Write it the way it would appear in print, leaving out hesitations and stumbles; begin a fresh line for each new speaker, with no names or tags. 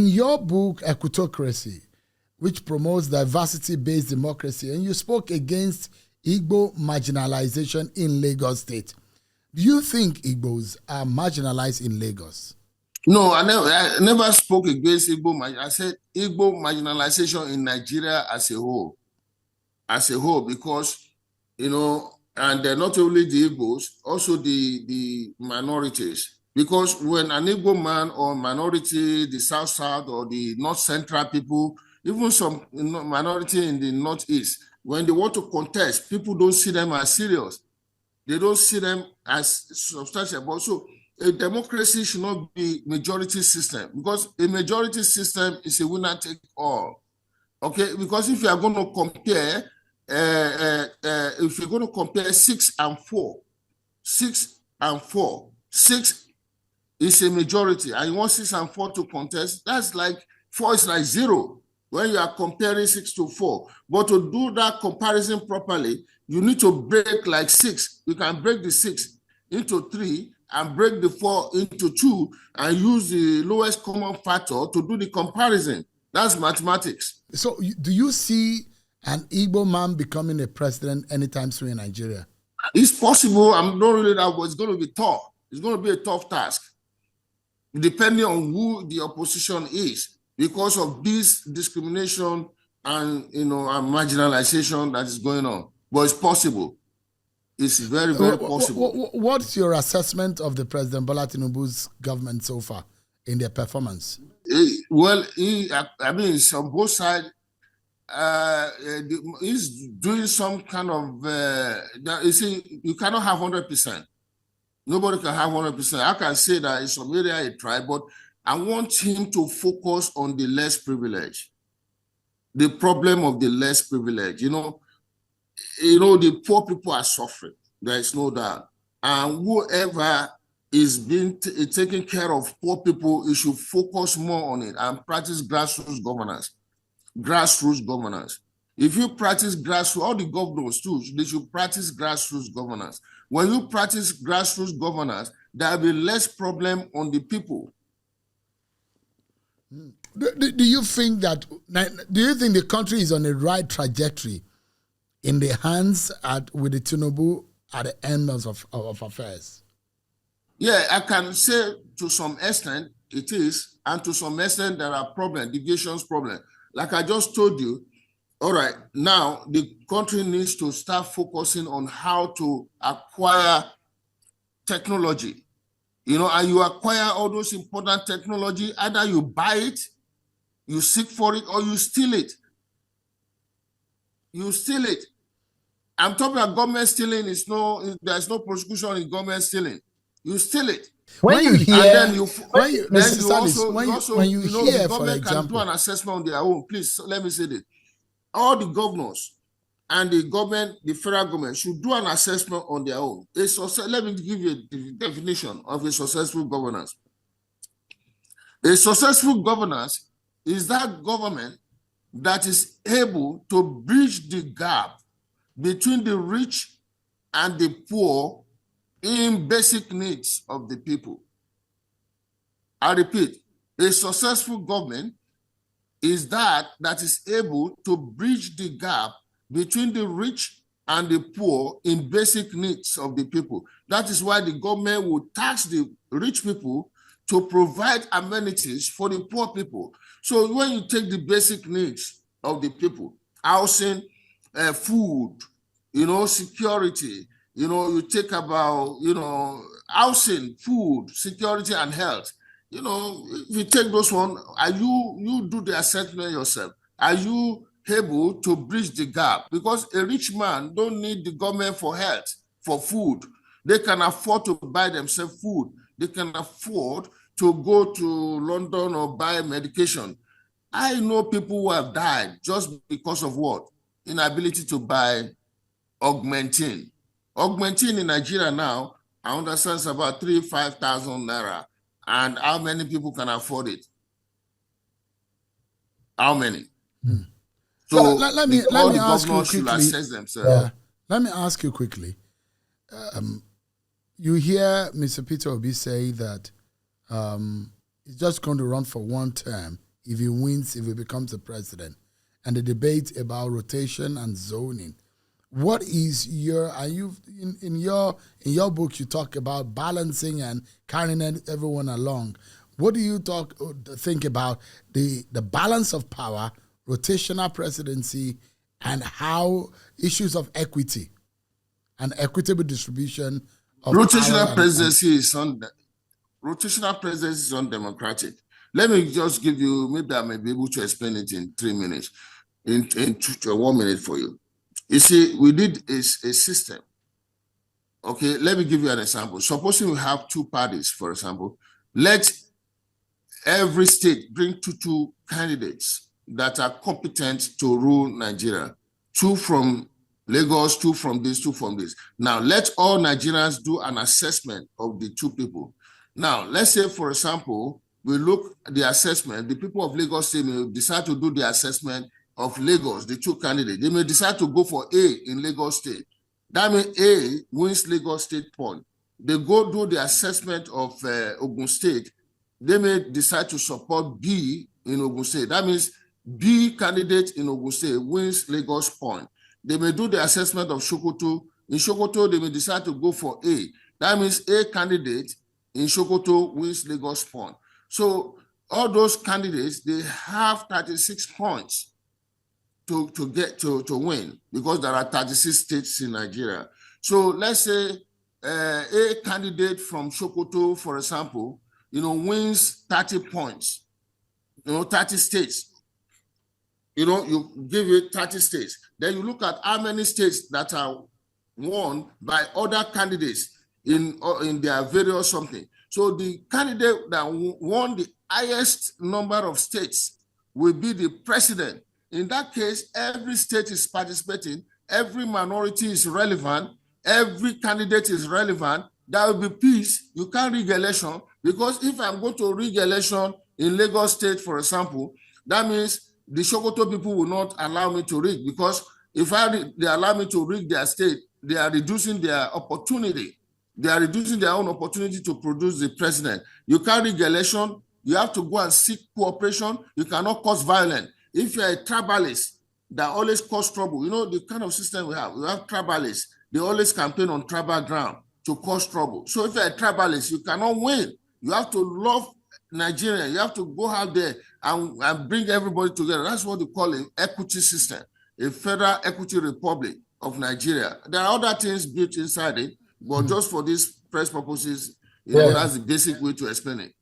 your book, Ecutocracy, which promotes diversity-based democracy, and you spoke against Igbo marginalization in Lagos State. Do you think Igbos are marginalized in Lagos?
No, I never spoke against Igbo. I said Igbo marginalization in Nigeria as a whole. As a whole, because, you know, and not only the Igbos, also the minorities. Because when an Igbo man or minority, the South or the North Central people, even some minority in the Northeast, when they want to contest, people don't see them as serious. They don't see them as substantial. But so a democracy should not be majority system, because a majority system is a winner take all. Okay, because if you are going to compare, if you're going to compare 6 and 4, 6 is a majority, and you want 6 and 4 to contest, that's like 4 is like 0 when you are comparing 6 to 4. But to do that comparison properly, you need to break like 6. You can break the 6 into 3 and break the 4 into 2 and use the lowest common factor to do the comparison. That's mathematics.
So do you see an Igbo man becoming a president anytime soon in Nigeria?
It's possible. I'm not really that, but it's going to be tough. It's going to be a tough task, depending on who the opposition is, because of this discrimination and, you know, and marginalization that is going on. But it's possible. It's very, very possible.
What's your assessment of the President Bola Tinubu's government so far in their performance?
Well, I mean, it's on both sides. He's doing some kind of, you see, you cannot have 100%. Nobody can have 100%. I can say that in some area he tried, but I want him to focus on the less privileged. The problem of the less privileged. You know, the poor people are suffering. There is no doubt. And whoever is being taking care of poor people, he should focus more on it and practice grassroots governance. Grassroots governance. If you practice grassroots, all the governors too, they should practice grassroots governance. When you practice grassroots governance, there will be less problem on the people.
Do you think the country is on the right trajectory in the hands with the Tinubu at the end of affairs?
Yeah, I can say to some extent it is, and to some extent there are problems, deviations problem. Like I just told you, all right, now the country needs to start focusing on how to acquire technology. You know, and you acquire all those important technology, either you buy it, you seek for it, or you steal it. You steal it. I'm talking about government stealing. There's no prosecution in government stealing. You steal it.
When you hear,
the government can do an assessment on their own. Please, let me say this. All the governors and the government, the federal government, should do an assessment on their own. Let me give you a definition of a successful governance. A successful governance is that government that is able to bridge the gap between the rich and the poor in basic needs of the people. I repeat, a successful government is that is able to bridge the gap between the rich and the poor in basic needs of the people. That is why the government will tax the rich people to provide amenities for the poor people. So when you take the basic needs of the people, housing, food, security, you take about, housing, food, security, and health. If you take those one, are you do the assessment yourself? Are you able to bridge the gap? Because a rich man don't need the government for health, for food. They can afford to buy themselves food. They can afford to go to London or buy medication. I know people who have died just because of what? Inability to buy augmentin. Augmentin in Nigeria now, I understand it's about 3,000-5,000 naira. And how many people can afford it? How many? So
let me ask you quickly.
Assess themselves.
Let me ask you quickly. You hear Mr. Peter Obi say that he's just going to run for one term if he wins, if he becomes the president, and the debate about rotation and zoning. What is your, and you in your book you talk about balancing and carrying everyone along. What do you think about the balance of power, rotational presidency, and how issues of equity and equitable distribution of
rotational presidency is undemocratic. Let me just give you, maybe I may be able to explain it in 3 minutes, in 1 minute for you. You see, we did a system. Okay, let me give you an example. Supposing we have 2 parties, for example, let every state bring two candidates that are competent to rule Nigeria. 2 from Lagos, 2 from this, 2 from this. Now, let all Nigerians do an assessment of the 2 people. Now, let's say, for example, we look at the assessment. The people of Lagos State may decide to do the assessment of Lagos, the 2 candidates. They may decide to go for A in Lagos State. That means A wins Lagos State point. They go do the assessment of Ogun State. They may decide to support B in Ogun State. That means B candidate in Ogun State wins Lagos point. They may do the assessment of Sokoto. In Sokoto, they may decide to go for A. That means A candidate in Sokoto wins Lagos point. So all those candidates, they have 36 points to win, because there are 36 states in Nigeria. So let's say a candidate from Sokoto, for example, wins 30 points, 30 states. You give it 30 states. Then you look at how many states that are won by other candidates in their various something. So the candidate that won the highest number of states will be the president. In that case, every state is participating, every minority is relevant, every candidate is relevant. There will be peace. You can't rig election, because if I'm going to rig election in Lagos State, for example, that means the Sokoto people will not allow me to rig, because if they allow me to rig their state, they are reducing their opportunity. They are reducing their own opportunity to produce the president. You can't rig election. You have to go and seek cooperation. You cannot cause violence. If you're a tribalist that always cause trouble, the kind of system we have tribalists. They always campaign on tribal ground to cause trouble. So if you're a tribalist, you cannot win. You have to love Nigeria. You have to go out there and bring everybody together. That's what they call an equity system, a federal equity republic of Nigeria. There are other things built inside it, but just for these press purposes, that's the basic way to explain it.